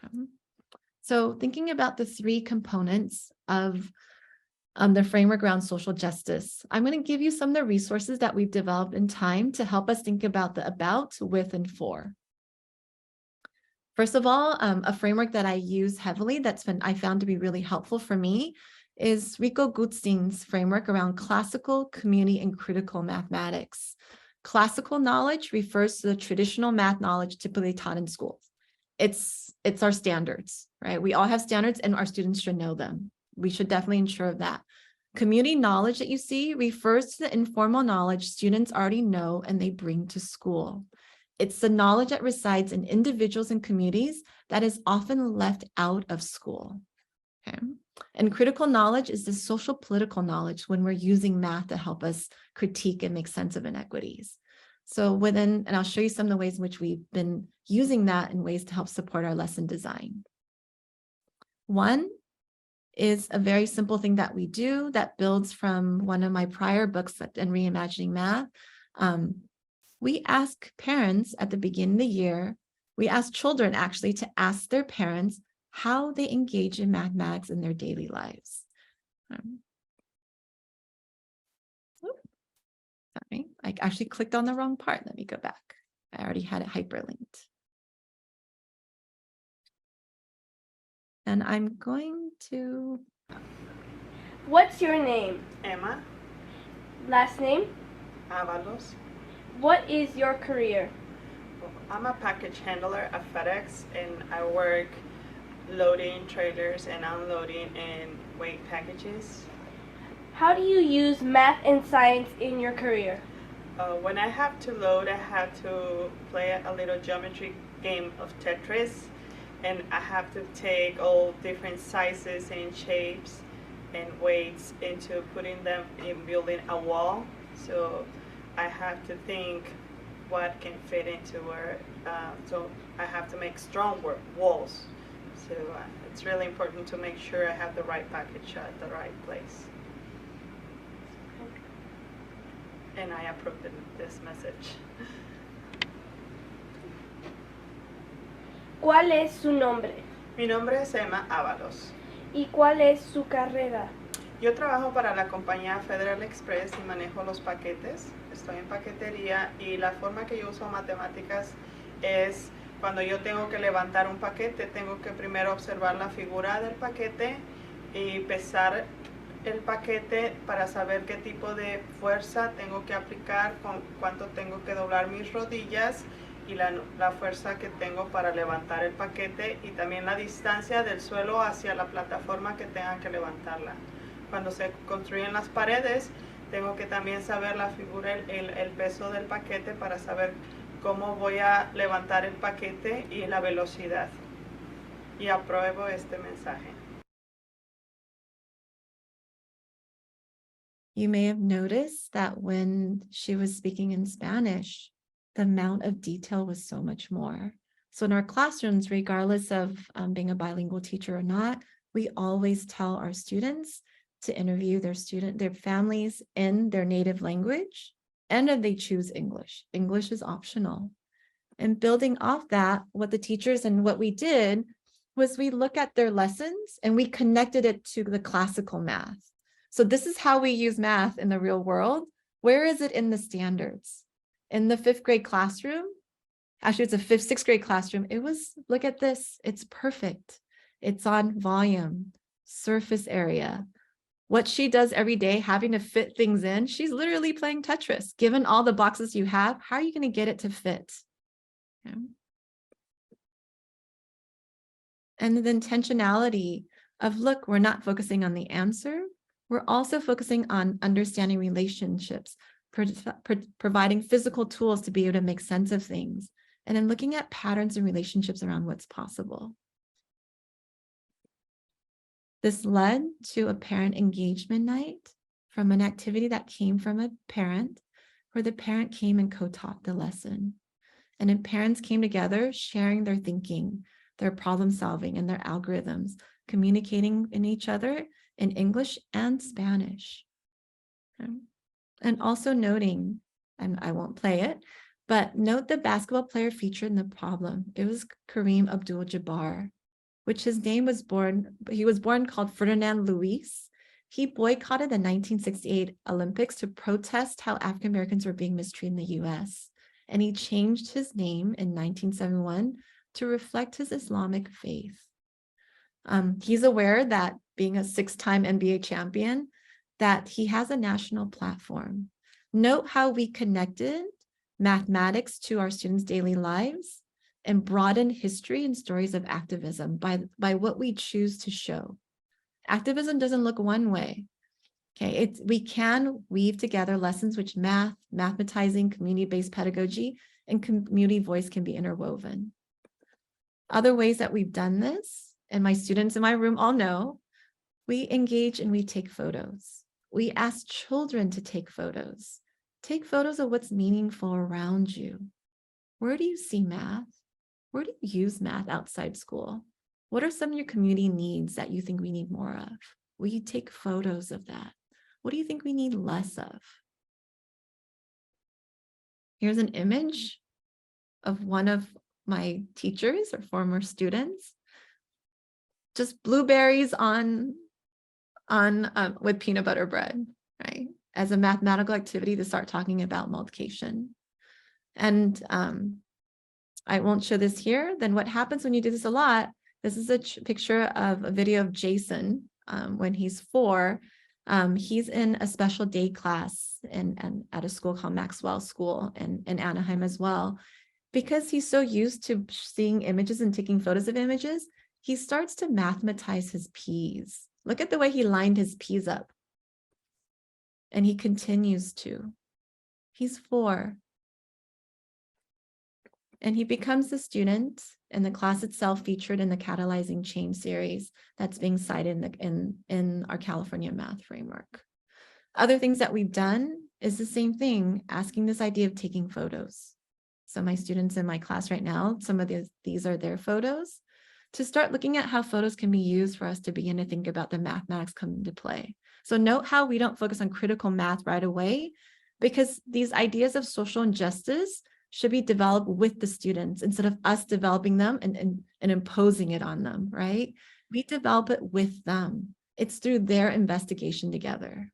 Okay. So thinking about the three components of the framework around social justice, I'm going to give you some of the resources that we've developed in time to help us think about the about, with, and for. First of all, a framework that I use heavily I found to be really helpful for me is Gutsteins Framework around classical, community, and critical mathematics. Classical knowledge refers to the traditional math knowledge typically taught in schools. It's our standards, right? We all have standards and our students should know them. We should definitely ensure of that. Community knowledge that you see refers to the informal knowledge students already know and they bring to school. It's the knowledge that resides in individuals and communities that is often left out of school. Okay. And critical knowledge is the social political knowledge when we're using math to help us critique and make sense of inequities. So and I'll show you some of the ways in which we've been using that in ways to help support our lesson design. One is a very simple thing that we do that builds from one of my prior books in Reimagining Math. We ask parents at the beginning of the year, we ask children actually to ask their parents how they engage in mathematics in their daily lives. Sorry, I actually clicked on the wrong part. Let me go back. I already had it hyperlinked. And I'm going to... What's your name? Emma. Last name? Avalos. What is your career? I'm a package handler at FedEx, and I work loading trailers and unloading and weight packages. How do you use math and science in your career? When I have to load, I have to play a little geometry game of Tetris, and I have to take all different sizes and shapes and weights into putting them in building a wall. So I have to think what can fit into where, so I have to make strong walls. So it's really important to make sure I have the right package at the right place. And I approve this message. ¿Cuál es su nombre? Mi nombre es Emma Ábalos. ¿Y cuál es su carrera? Yo trabajo para la compañía Federal Express y manejo los paquetes. Estoy en paquetería y la forma que yo uso matemáticas es cuando yo tengo que levantar un paquete, tengo que primero observar la figura del paquete y pesar el paquete para saber qué tipo de fuerza tengo que aplicar, con cuánto tengo que doblar mis rodillas y la fuerza que tengo para levantar el paquete y también la distancia del suelo hacia la plataforma que tenga que levantarla. Cuando se construyen las paredes, tengo que también saber la figura, el peso del paquete para saber cómo voy a levantar el paquete y la velocidad. Y apruebo este mensaje. You may have noticed that when she was speaking in Spanish, the amount of detail was so much more. So in our classrooms, regardless of being a bilingual teacher or not, we always tell our students to interview their families in their native language, and if they choose English. English is optional. And building off that, what the teachers and what we did was we look at their lessons and we connected it to the classical math. So this is how we use math in the real world. Where is it in the standards? In the 5th grade classroom, actually it's a 6th grade classroom, it was, look at this, it's perfect. It's on volume, surface area. What she does every day, having to fit things in, she's literally playing Tetris. Given all the boxes you have, how are you going to get it to fit? Okay. And the intentionality of, look, we're not focusing on the answer. We're also focusing on understanding relationships, providing physical tools to be able to make sense of things, and then looking at patterns and relationships around what's possible. This led to a parent engagement night from an activity that came from a parent, where the parent came and co-taught the lesson. And then parents came together, sharing their thinking, their problem solving, and their algorithms, communicating in each other in English and Spanish. Okay. And also noting, and I won't play it, but note the basketball player featured in the problem. It was Kareem Abdul-Jabbar. which he was born called Ferdinand Luis. He boycotted the 1968 Olympics to protest how African Americans were being mistreated in the US. And he changed his name in 1971 to reflect his Islamic faith. He's aware that being a 6-time NBA champion, that he has a national platform. Note how we connected mathematics to our students' daily lives and broaden history and stories of activism by what we choose to show. Activism doesn't look one way. Okay, we can weave together lessons which math, mathematizing, community-based pedagogy, and community voice can be interwoven. Other ways that we've done this, and my students in my room all know, we engage and we take photos. We ask children to take photos. Take photos of what's meaningful around you. Where do you see math? Where do you use math outside school? What are some of your community needs that you think we need more of? Will you take photos of that? What do you think we need less of? Here's an image of one of my teachers or former students. Just blueberries with peanut butter bread, right? As a mathematical activity to start talking about multiplication. And I won't show this here. Then what happens when you do this a lot, this is a picture of a video of Jason when he's 4. He's in a special day class and at a school called Maxwell School in Anaheim as well. Because he's so used to seeing images and taking photos of images, he starts to mathematize his P's. Look at the way he lined his P's up. And he continues to. He's 4. And he becomes the student, and the class itself featured in the Catalyzing Change series that's being cited in our California Math Framework. Other things that we've done is the same thing, asking this idea of taking photos. So my students in my class right now, some of these are their photos, to start looking at how photos can be used for us to begin to think about the mathematics come into play. So note how we don't focus on critical math right away, because these ideas of social injustice should be developed with the students instead of us developing them and imposing it on them, right? We develop it with them. It's through their investigation together.